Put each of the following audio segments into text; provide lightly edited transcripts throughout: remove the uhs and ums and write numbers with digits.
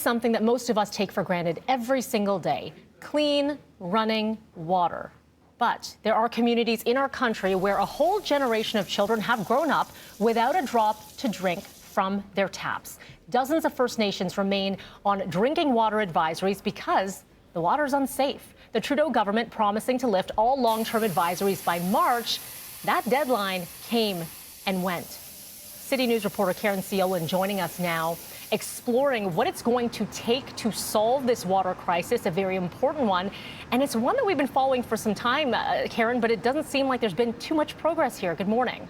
Something that most of us take for granted every single day: clean, running water. But there are communities in our country where a whole generation of children have grown up without a drop to drink from their taps. Dozens of First Nations remain on drinking water advisories because the water is unsafe. The Trudeau government promising to lift all long-term advisories by March. That deadline came and went. CityNews reporter Caryn Ceolin joining us now, exploring what it's going to take to solve this water crisis, a very important one. And it's one that we've been following for some time, Caryn, but it doesn't seem like there's been too much progress here. Good morning.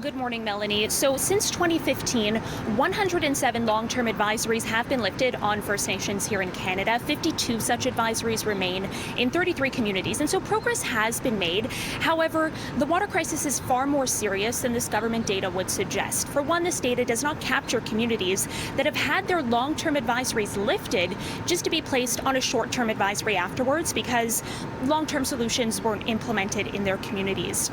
Good morning, Melanie. So since 2015, 107 long-term advisories have been lifted on First Nations here in Canada. 52 such advisories remain in 33 communities. And so progress has been made. However, the water crisis is far more serious than this government data would suggest. For one, this data does not capture communities that have had their long-term advisories lifted just to be placed on a short-term advisory afterwards because long-term solutions weren't implemented in their communities.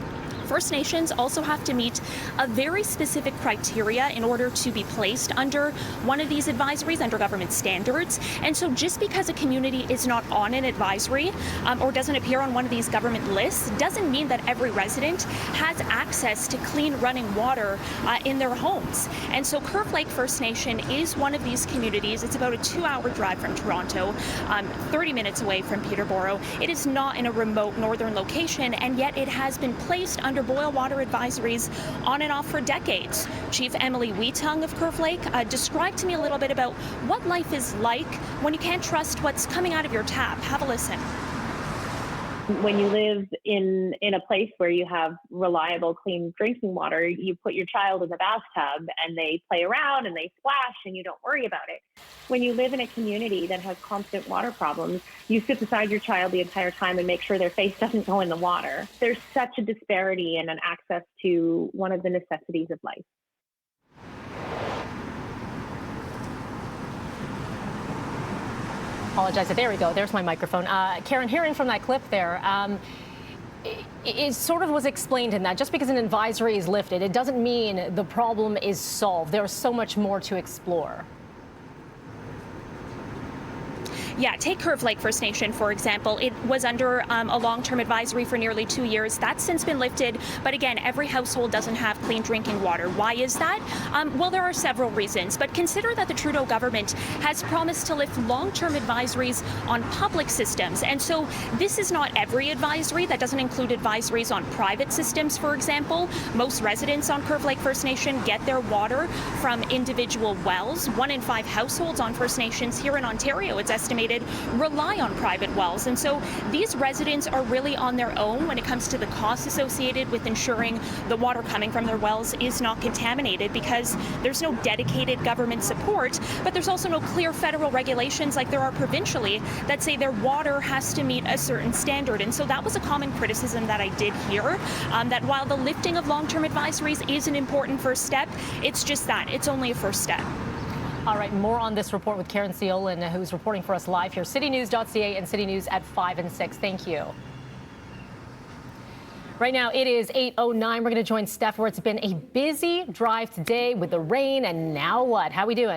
First Nations also have to meet a very specific criteria in order to be placed under one of these advisories, under government standards. And so just because a community is not on an advisory or doesn't appear on one of these government lists doesn't mean that every resident has access to clean running water in their homes. And so Curve Lake First Nation is one of these communities. It's about a 2-hour drive from Toronto, 30 minutes away from Peterborough. It is not in a remote northern location, and yet it has been placed under boil water advisories on and off for decades. Chief Emily Wheatung of Curve Lake described to me a little bit about what life is like when you can't trust what's coming out of your tap. Have a listen. When you live in a place where you have reliable, clean drinking water, you put your child in the bathtub and they play around and they splash and you don't worry about it. When you live in a community that has constant water problems, you sit beside your child the entire time and make sure their face doesn't go in the water. There's such a disparity in an access to one of the necessities of life. Apologize. There we go. There's my microphone. Caryn, hearing from that clip there, it sort of was explained in that just because an advisory is lifted, it doesn't mean the problem is solved. There's so much more to explore. Yeah, take Curve Lake First Nation, for example. It was under a long-term advisory for nearly 2 years. That's since been lifted. But again, every household doesn't have clean drinking water. Why is that? Well, there are several reasons. But consider that the Trudeau government has promised to lift long-term advisories on public systems. And so this is not every advisory. That doesn't include advisories on private systems, for example. Most residents on Curve Lake First Nation get their water from individual wells. 1 in 5 households on First Nations here in Ontario, it's estimated, rely on private wells. And so these residents are really on their own when it comes to the costs associated with ensuring the water coming from their wells is not contaminated, because there's no dedicated government support, but there's also no clear federal regulations like there are provincially that say their water has to meet a certain standard. And so that was a common criticism that I did hear, that while the lifting of long-term advisories is an important first step, it's just that. It's only a first step. All right, more on this report with Caryn Ceolin, who's reporting for us live here, citynews.ca and City News at 5 and 6. Thank you. Right now, it is 8:09. We're going to join Steph, where it's been a busy drive today with the rain. And now what? How we doing?